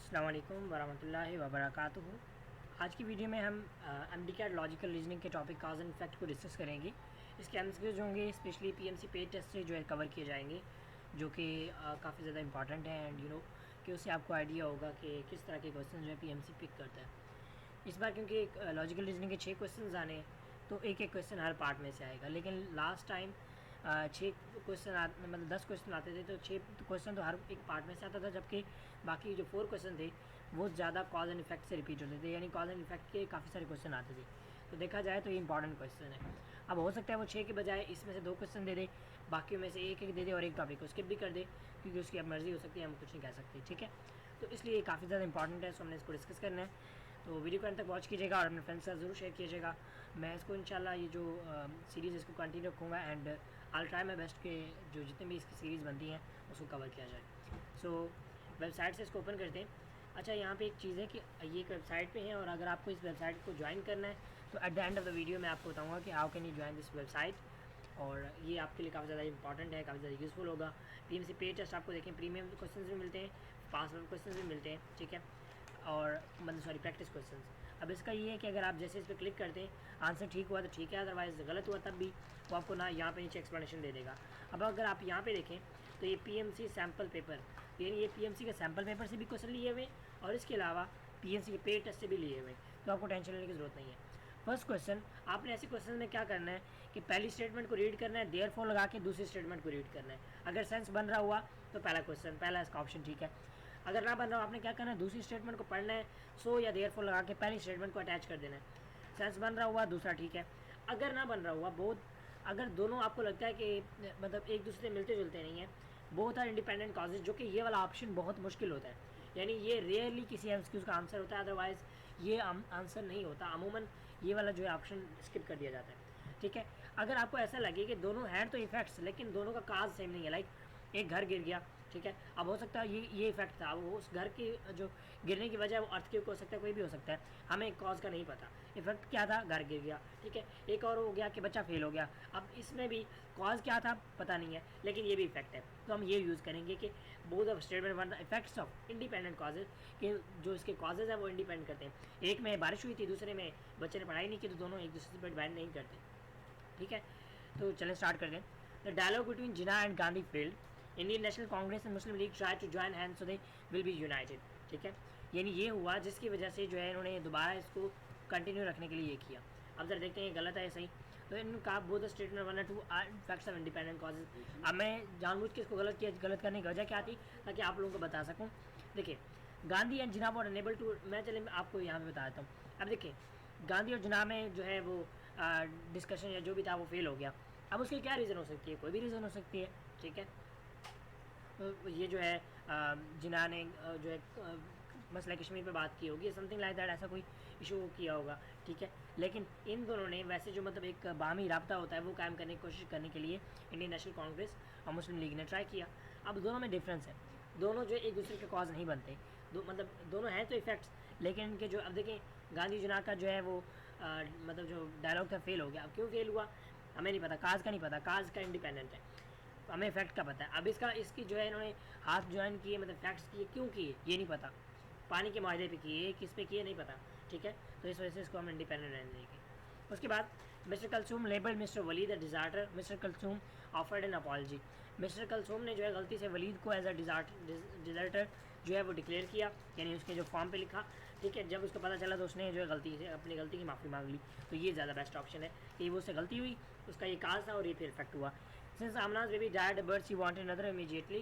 अस्सलाम वालेकुम वरहमतुल्लाहि वबरकातुहू। आज की वीडियो में हम एमडीकैट लॉजिकल रीजनिंग के टॉपिक काज एंड इफेक्ट को डिस्कस करेंगे। इसके एमसीक्यूज होंगे, स्पेशली पीएमसी पेड टेस्ट से जो है कवर किए जाएंगे, जो कि काफ़ी ज़्यादा इंपॉर्टेंट है एंड कि उससे आपको आइडिया होगा कि किस तरह के क्वेश्चन जो है पीएमसी पिक करता है। इस बार क्योंकि लॉजिकल रीजनिंग के 6 क्वेश्चन आने हैं, तो एक एक क्वेश्चन हर पार्ट में से आएगा। लेकिन लास्ट टाइम 6 क्वेश्चन मतलब 10 क्वेश्चन आते थे, तो 6 क्वेश्चन तो हर एक पार्ट में से आता था, जबकि बाकी जो 4 क्वेश्चन थे वो ज़्यादा कॉज एंड इफेक्ट से रिपीट होते थे, यानी कॉज एंड इफेक्ट के काफ़ी सारे क्वेश्चन आते थे। तो देखा जाए तो ये इंपॉर्टेंट क्वेश्चन है। अब हो सकता है वो 6 के बजाय इसमें से 2 क्वेश्चन दे दे, बाकी में से एक एक दे दे और एक टॉपिक को स्किप भी कर दे, क्योंकि उसकी अब मर्ज़ी हो सकती है, हम कुछ नहीं कह सकते। ठीक है, तो इसलिए काफ़ी ज़्यादा इंपॉर्टेंट है, सो हमने इसको डिस्कस करना है। तो वीडियो को अंत तक वॉच कीजिएगा और अपने फ्रेंड्स के साथ ज़रूर शेयर कीजिएगा। मैं इसको इंशाल्लाह ये जो सीरीज़ इसको कंटिन्यू रखूँगा and I try my best के जो जितने भी इसकी सीरीज़ बनती हैं उसको कवर किया जाए। सो वेबसाइट से इसको ओपन करते हैं। अच्छा, यहाँ पे एक चीज़ है कि ये एक वेबसाइट पे है, और अगर आपको इस वेबसाइट को ज्वाइन करना है तो at the end of the video मैं आपको बताऊँगा कि how can you join this website, और ये आपके लिए काफ़ी ज़्यादा इंपॉर्टेंट है, काफ़ी ज़्यादा यूज़फुल होगा। पीएमसी पेड टेस्ट आपको देखें, प्रीमियम क्वेश्चन भी मिलते हैं, पास क्वेश्चन भी मिलते हैं। ठीक है, और मतलब सॉरी प्रैक्टिस क्वेश्चन। अब इसका ये है कि अगर आप जैसे इस पर क्लिक करते हैं, आंसर ठीक हुआ तो ठीक है, अदरवाइज़ गलत हुआ तब भी वो आपको ना यहाँ पे नीचे एक्सप्लेनेशन दे देगा। अब अगर आप यहाँ पे देखें तो ये पीएमसी सैम्पल पेपर, यानी ये पीएमसी के सैम्पल पेपर से भी क्वेश्चन लिए हुए और इसके अलावा पीएमसी के पेड टेस्ट से भी लिए हुए, तो आपको टेंशन लेने की ज़रूरत नहीं है। फर्स्ट क्वेश्चन, आपने ऐसे क्वेश्चन में क्या करना है कि पहली स्टेटमेंट को रीड करना है, देयरफॉर लगा के दूसरी स्टेटमेंट को रीड करना है। अगर सेंस बन रहा हुआ तो पहला क्वेश्चन, पहला इसका ऑप्शन ठीक है। अगर ना बन रहा हो, आपने क्या करना है, दूसरी स्टेटमेंट को पढ़ना है, सो या देयरफॉर लगा के पहली स्टेटमेंट को अटैच कर देना है। सेंस बन रहा हुआ दूसरा ठीक है। अगर ना बन रहा हुआ, बहुत अगर दोनों आपको लगता है कि मतलब एक दूसरे से मिलते जुलते नहीं है, बहुत आर इंडिपेंडेंट कॉजेज, जो कि ये वाला ऑप्शन बहुत मुश्किल होता है, यानी ये रेयरली किसी एमसीक्यूज का आंसर होता है, अदरवाइज ये आंसर नहीं होता। अमूमन ये वाला जो है ऑप्शन स्किप कर दिया जाता है। ठीक है, अगर आपको ऐसा लगे कि दोनों हैं तो इफेक्ट्स, लेकिन दोनों का काज सेम नहीं है, लाइक एक घर गिर गया, ठीक है, अब हो सकता है ये इफेक्ट था, अब उस घर की जो गिरने की वजह वो अर्थक्वेक हो सकता है, कोई भी हो सकता है, हमें कॉज का नहीं पता। इफेक्ट क्या था, घर गिर गया। ठीक है, एक और हो गया कि बच्चा फेल हो गया, अब इसमें भी कॉज क्या था पता नहीं है, लेकिन ये भी इफेक्ट है, तो हम ये यूज़ करेंगे कि both of statement one the effects of independent causes, कि जो इसके कॉजेज हैं वो इंडिपेंडेंट करते हैं। एक में बारिश हुई थी, दूसरे में बच्चे ने पढ़ाई नहीं की, तो दोनों एक दूसरे से डिपेंड नहीं करते। ठीक है, तो चलें स्टार्ट करते हैं। The dialogue between Jinnah and Gandhi failed, Indian National Congress and Muslim League try to join hands so they will be united. ठीक है, यानी ये हुआ जिसकी वजह से जो है इन्होंने दोबारा इसको कंटिन्यू रखने के लिए ये किया। अब जरा देखते हैं गलत है सही, तो इनका both statement one two facts of independent causes. अब मैं जानबूझ के इसको गलत किया, गलत करने की वजह क्या थी, ताकि आप लोगों को बता सकूँ। देखिए, Gandhi and Jinnah were enable to, मैं चले आपको यहाँ पे बता देता हूँ। अब देखिए, गांधी और जिन्ना में जो है वो डिस्कशन या जो भी था वो फेल हो गया। अब उसकी क्या रीज़न हो सकती है, कोई भी रीज़न हो सकती है। ठीक है, तो ये जो है जिन्ना ने जो है मसला कश्मीर पे बात की होगी, समथिंग लाइक दैट, ऐसा कोई इशू किया होगा। ठीक है, लेकिन इन दोनों ने वैसे जो मतलब एक बाहमी राब्ता होता है वो कायम करने की कोशिश करने के लिए इंडियन नेशनल कांग्रेस और मुस्लिम लीग ने ट्राई किया। अब दोनों में डिफरेंस है, दोनों जो एक दूसरे के कॉज नहीं बनते, मतलब दोनों हैं तो इफेक्ट्स, लेकिन इनके जो अब देखें गांधी जिन्ना का जो है वो मतलब जो डायलॉग था फेल हो गया। अब क्यों फेल हुआ हमें नहीं पता, काज का नहीं पता, काज का इंडिपेंडेंट है, हमें फैक्ट का पता है। अब इसकी जो है इन्होंने हाथ ज्वाइन किए, मतलब फैक्ट्स किए, क्यों किए ये नहीं पता, पानी के माहदे पे किए, किस पे किए नहीं पता। ठीक है, तो इस वजह से इसको हम इंडिपेंडेंट रहने देंगे। उसके बाद mister Kulsoom labelled mister Waleed a deserter, mister Kulsoom offered an apology. Mister Kulsoom ने जो है गलती से वलीद को एज अ डिज़ार्टर जो है वो डिक्लेयर किया, यानी उसके जो फॉर्म पे लिखा। ठीक है, जब उसको पता चला तो उसने जो है गलती से अपनी गलती की माफ़ी मांग ली, तो ये ज़्यादा बेस्ट ऑप्शन है कि वो उससे गलती हुई, उसका ये काज था और ये फिर इफेक्ट हुआ। Since Amna's baby died, but she wanted another immediately.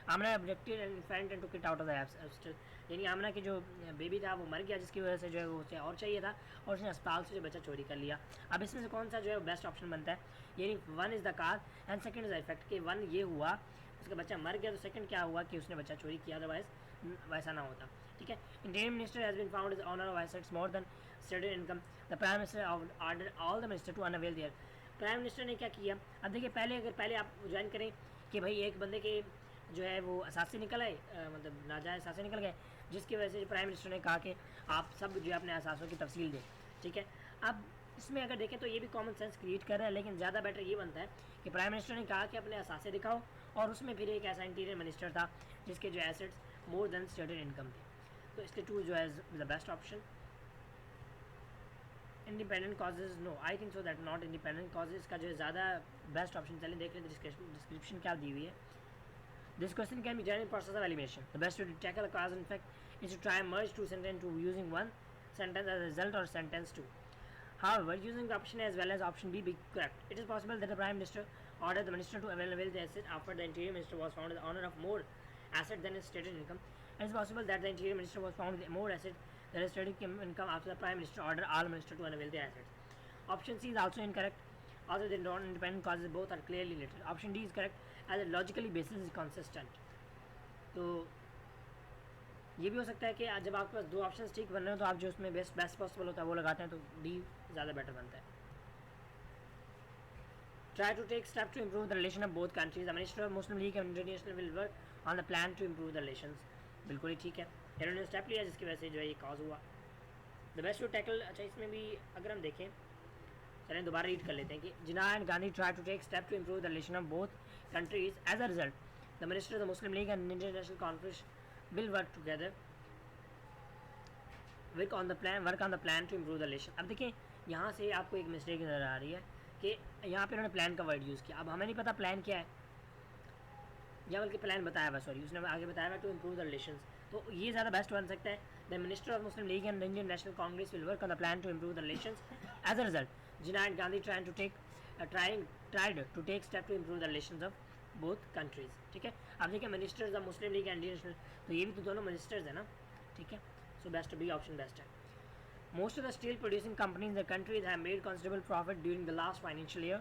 Amna objected and friend and took it out of the hospital. यानी आमना की जो बेबी था वो मर गया, जिसकी वजह से जो है वो उसे और चाहिए था, और उसने अस्पताल से जो बच्चा चोरी कर लिया। अब इसमें से कौन सा जो है बेस्ट ऑप्शन बनता है, यानी one is the car and second is the effect, कि वन ये हुआ उसका बच्चा मर गया, तो सेकंड क्या हुआ कि उसने बच्चा चोरी किया, अदरवाइज वैसा ना होता। ठीक है, Indian minister has been found is owner of assets more than stated income, the prime minister order all the minister to unveil their. Prime minister ने क्या किया, अब देखिए पहले आप ज्वाइन करें कि भाई एक बंदे के जो है वो असासे निकल आए, मतलब नाजायज़ असासे निकल गए, जिसकी वजह से प्राइम मिनिस्टर ने कहा कि आप सब जो है अपने असासों की तफसील दें। ठीक है, अब इसमें अगर देखें तो ये भी कॉमन सेंस क्रिएट कर रहा है, लेकिन ज़्यादा बेटर ये बनता है कि प्राइम मिनिस्टर ने कहा कि अपने असासे दिखाओ, और उसमें फिर एक ऐसा इंटीरियर मिनिस्टर था जिसके जो assets more than stated income थे। तो इसलिए 2 जो है the best option. Independent causes no, I think so that not independent causes का जो है ज़्यादा बेस्ट ऑप्शन. चलिए देख लेते हैं डिस्क्रिप्शन क्या दी हुई है. This question can be done in process of elimination. The best way to tackle a cause and effect is to try merge two sentence to using one sentence as a result or sentence 2. However, using the option as well as option B be correct. It is possible that the Prime Minister ordered the Minister to avail the asset after the Interior Minister was found with the owner of more asset than his stated income. It is possible that the Interior Minister was found with more asset than his stated income after the Prime Minister ordered all Minister to unavail the assets. Option C is also incorrect. Although they don't independent causes, both are clearly related. Option D is correct as a logically basis is consistent. तो ये भी हो सकता है कि जब आपके पास 2 option ठीक बन रहे हो तो आप जो उसमें बेस्ट पॉसिबल होता है वो लगाते हैं, तो डी ज़्यादा बेटर बनता है. Try to take step to improve the relation of both countries. The minister of Muslim League and international will work on the plan to improve the relations. बिल्कुल ही ठीक है, इन्होंने स्टेप लिया जिसकी वजह से जो है ये कॉज हुआ. द बेस्ट टू टैकल, अच्छा इसमें भी अगर हम देखें, चलें दोबारा रीड कर लेते हैं कि Jinnah and Gandhi try to take step to improve the relation of both countries. As a result the minister of the Muslim League and international conference will work together work on the plan to improve the relation. अब देखिए यहाँ से आपको एक mistake नज़र आ रही है कि यहाँ पे उन्होंने प्लान का वर्ड यूज़ किया. अब हमें नहीं पता प्लान क्या है, या बल्कि प्लान बताया हुआ, सॉरी उसने आगे बताया हुआ टू इम्प्रूव द रिलेशंस. तो ये ज़्यादा बेस्ट बन सकता है. The minister of Muslim League and Indian National Congress will work on the plan to improve the relations. As a result Jinnah and Gandhi tried to take step to improve the relations of both countries. ठीक है, अब देखिए ministers of Muslim League and Indian national, तो ये भी तो दोनों ministers हैं ना. ठीक है, so best B option best है. Most of the steel producing companies in the countries have made considerable profit during the last financial year.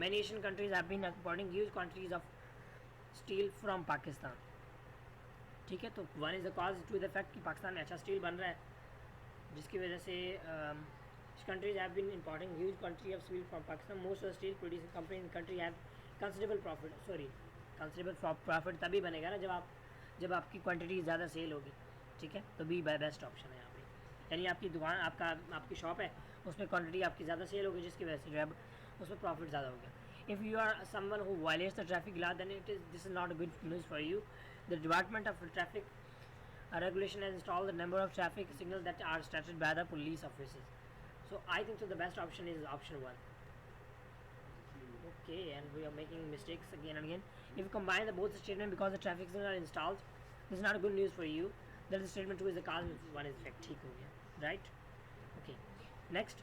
Many Asian countries have been importing huge quantities of steel from Pakistan. ठीक है, तो one is the cause to the fact कि पाकिस्तान में अच्छा steel बन रहा है, जिसकी वजह से countries have been importing huge quantity of steel from Pakistan. Most of the steel producing companies in the country have considerable profit तभी बनेगा ना जब आपकी क्वांटिटी ज़्यादा सेल होगी. ठीक है, तो बी बेस्ट ऑप्शन है यहाँ पे. यानी आपकी दुकान आपकी शॉप है, उसमें क्वांटिटी आपकी ज़्यादा सेल होगी, जिसकी वजह से जो है उसमें प्रॉफिट ज़्यादा होगा. If you are someone who violates the traffic law then this is not a good news for you. The department of traffic regulation has installed the number of traffic signals that are started by the police officers. So I think so the best option is option 1. Okay, and we are making mistakes again and again. If you combine the both statement because the traffic signals are installed, this is not a good news for you. That is statement 2 is the cause and 1 is effect. ठीक हो गया, right? Okay. Next,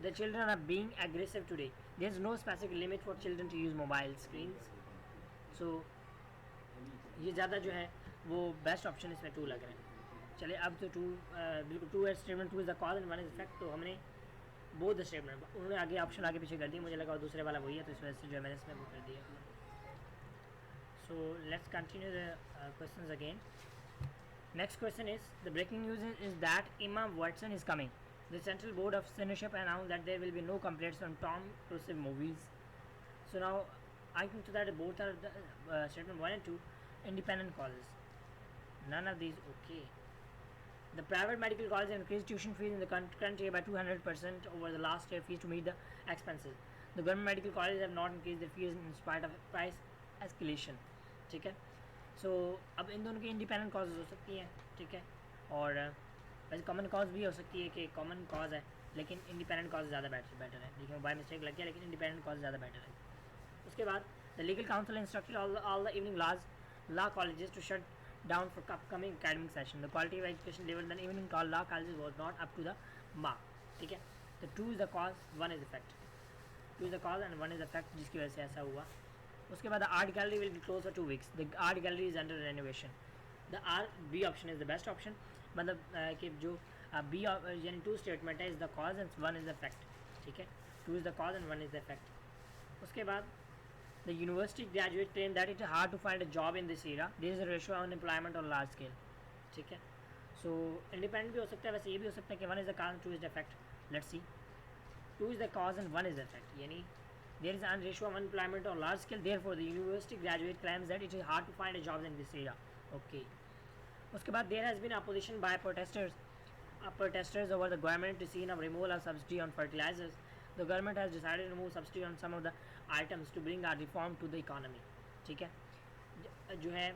the children are being aggressive today. There is no specific limit for children to use mobile screens. So ये ज़्यादा जो है वो best option इसमें 2 लग रहे हैं. चलिए अब तो 2 बिल्कुल 2 है statement 2 is the cause and 1 is effect. तो हमने बोथ स्टेटमेंट उन्होंने आगे ऑप्शन आगे पीछे कर दिया, मुझे लगा दूसरे वाला वही है, तो इस वजह से जो है मैंने इसमें वो कर दिया. So let's continue the questions again. Next question is the breaking news is that Emma Watson is coming. The Central Board of Censorship announced that there will be no complaints on Tom Cruise movies. So now I think that both are statement 1 and 2 independent causes. None of these okay. The private medical colleges increased tuition fees in the country by 200% over the last year fees to meet the expenses. The government medical colleges have not increased their fees in spite of price escalation. ठीक है, सो अब इन दोनों की independent causes हो सकती हैं. ठीक है, और वैसे कॉमन कॉज भी हो सकती है कि कॉमन कॉज है लेकिन इंडिपेंडेंट कॉज ज़्यादा बेटर है. देखिए बाय मिस्टेक लग गया, लेकिन इंडिपेंडेंट कॉज ज़्यादा बेटर है. उसके बाद the legal council instructed all the evening law colleges to shut down for upcoming academic session. The quality of education delivered in the evening law colleges was not up to the mark. ठीक है, तो 2 is the cause, 1 is effect. 2 is the cause and 1 is effect, जिसकी वजह से ऐसा हुआ. उसके बाद the art gallery will be closed for 2 weeks. The art gallery is under renovation. The B option is the best option. मतलब कि जो B यानी 2 स्टेटमेंट है is the cause and 1 is the effect. ठीक है, 2 is the cause and 1 is the effect. उसके बाद the university graduate claimed that it is hard to find a job in this era. There is a ratio of unemployment on large scale. ठीक है, so independent भी हो सकता है, वैसे ये भी हो सकता है कि 1 is the cause and 2 is the effect. Let's see. 2 is the cause and 1 is the effect. यानी there is a ratio of unemployment on large scale. Therefore, the university graduate claims that it is hard to find a job in this era. Okay. उसके बाद there has been opposition by protesters over the government decision of removal of subsidy on fertilizers. The government has decided to remove subsidy on some of the items to bring a reform to the economy. ठीक है, जो है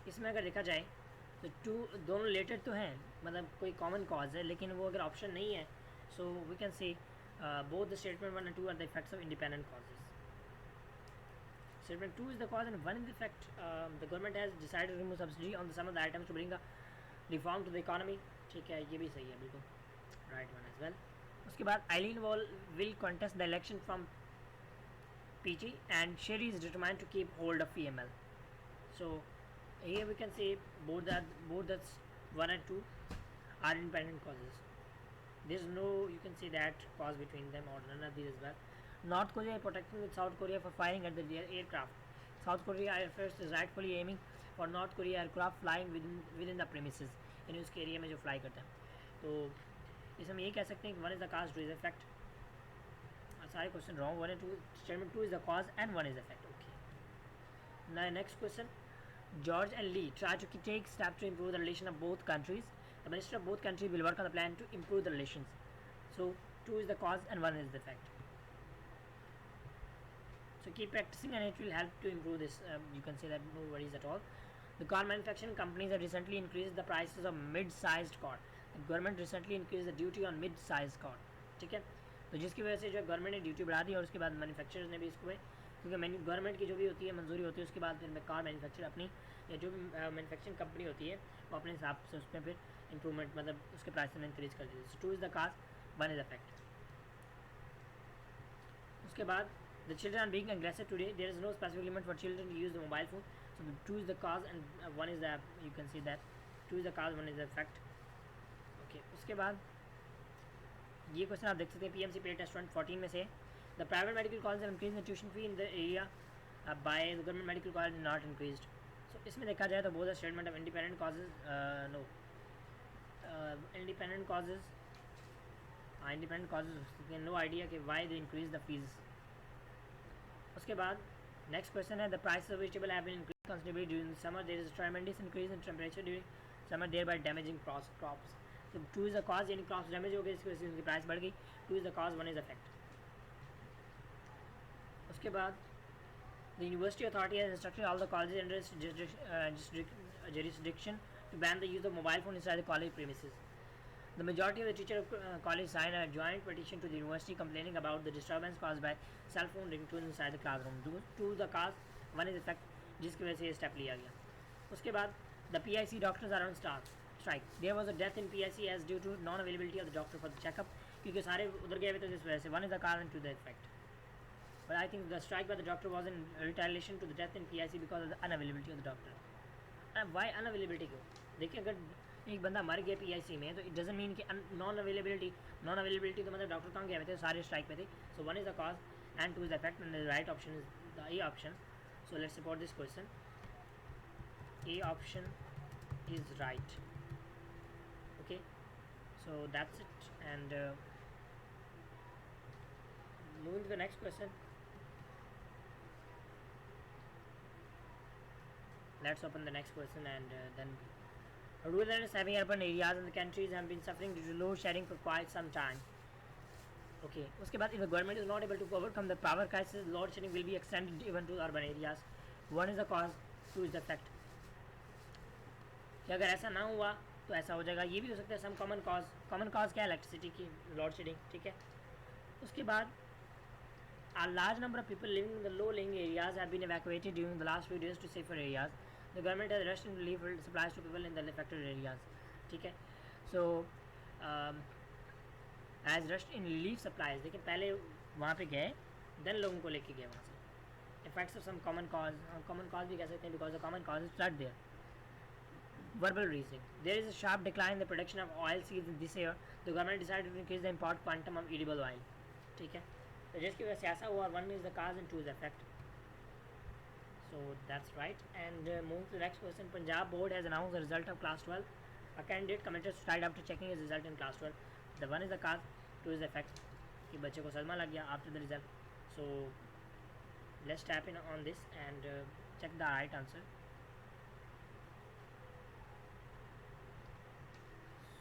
इसमें अगर देखा जाए तो to दोनों रिलेटेड तो हैं, मतलब कोई कॉमन कॉज है, लेकिन वो अगर ऑप्शन नहीं है so we can say both the statement 1 and 2 are the effects of independent causes. Statement 2 is the cause and 1 is the effect. The government has decided to remove subsidy on the some of the items to bring a reform to the economy. ठीक है, ये भी सही है बिल्कुल, right one as well. उसके बाद Eileen will contest the election from PG and Sherry is determined to keep hold of PML. So here we can say both that's 1 and 2 are independent causes. There is no, you can say that, cause between them or none of these as well. North Korea protecting with South Korea for firing at the aircraft. South Korea Air Force is rightfully aiming for North Korea aircraft flying within the premises, यानी उसके area में जो fly करते हैं. तो इस हम ये कह सकते हैं कि 1 is the cause, 2 is the effect. सारे question wrong. 1 and 2 statement 2 is the cause and 1 is the effect. Okay. Now next question. George and Lee try to take steps to improve the relation of both countries. The minister of both countries will work on the plan to improve the relations. So 2 is the cause and 1 is the effect. So keep practicing and it will help to improve this. You can say that, no worries at all. The car manufacturing companies have recently increased the prices of mid-sized car. The government recently increased the duty on mid-sized car. ठीक है, तो जिसकी वजह से जो government ने duty बढ़ा दी और उसके बाद मैन्युफैक्चरर्स ने भी इसको, क्योंकि गवर्नमेंट की जो भी होती है मंजूरी होती है, उसके बाद फिर कार मैन्युफैक्चर अपनी या जो भी मैन्युफैक्चरिंग कंपनी होती है वो अपने हिसाब से उसमें फिर इंप्रूवमेंट, मतलब उसके प्राइस में इंक्रीज कर देती है. सो 2 is the cause, 1 is effect. उसके बाद the children are being aggressive today. There is no specific limit for children to use the mobile phone. So 2 is the cause and 1 is the, you can see that 2 is the cause, 1 is the effect. Okay. उसके बाद ये question आप देख सकते हैं PMC paid test 2014 में से. The private medical colleges have increased the tuition fee in the area by the government medical college not increased. So इसमें देखा जाए तो both the statement of independent causes, no, independent causes, no idea कि why they increase the fees. उसके बाद next question है the price of vegetable have been increase considerably during summer. There is tremendous increase in temperature during summer, thereby damaging crops. तो 2 is the cause, यानी crops damage हो गए, इसकी वजह से उनकी प्राइस बढ़ गई. 2 is the cause, 1 is effect. उसके बाद the university authority has instructed all the colleges under jurisdiction to ban the use of mobile phone inside the college premises. The majority of the teachers of college signed a joint petition to the university complaining about the disturbance caused by cell phone ringtones inside the classroom. 2 the cause, 1 is effect, जिसकी वजह से ये step लिया गया. उसके बाद the PIC doctors are on strike. There was a death in PIC as due to non-availability of the doctor for the checkup, क्योंकि सारे उधर गए हुए थे, जिस वजह से 1 is the cause and 2 the effect. But I think the strike by the doctor was in retaliation to the death in PIC because of the unavailability of the doctor. Why unavailability क्यों? देखिए, अगर एक बंदा मर गया PIC में तो it doesn't mean कि नॉन अवेलेबिलिटी तो मतलब डॉक्टर कहाँ गए थे, सारे स्ट्राइक पे थे. So 1 is the cause and 2 is the effect and the right option is the A option. So let's support this question. A option is right. Okay, so that's it and moving to the next question. Let's open the next question and then rural and semi-urban areas in the countries have been suffering due to load shedding for quite some time. Okay. उसके बाद if the government is not able to overcome the power crisis, load shedding will be extended even to urban areas. 1 is the cause, 2 is the effect. कि अगर ऐसा ना हुआ तो ऐसा हो जाएगा. ये भी हो सकता है. some common cause क्या है? इलेक्ट्रिसिटी की load shedding. ठीक है. उसके बाद a large number of people living in the low-lying areas have been evacuated during the last few days to safer areas. The government has rushed in relief supplies to people in the affected areas. ठीक है. So as rushed in relief supplies. देखिए, पहले वहाँ पे गए, then लोगों को लेके गए वहाँ से. Effects of some common cause भी कह सकते हैं because the common cause is flood there. Verbal reasoning. There is a sharp decline in the production of oil seeds this year. The government decided to increase the import quantum of edible oil. ठीक है. तो जिसकी वजह से ऐसा हुआ. 1 is the cause and 2 is the effect. So that's right. And move to the next question. Punjab board has announced the result of class 12. A candidate committed suicide after checking his result in class 12. The 1 is the cause, 2 is the effect. कि बच्चे को सदमा लग गया after the result. So let's tap in on this and check the right answer.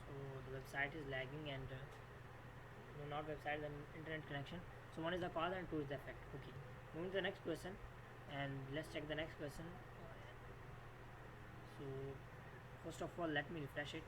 So the website is lagging and no, not website, the internet connection. So 1 is the cause and 2 is the effect. Okay, moving to the next question and let's check the next question. So First of all, let me refresh it.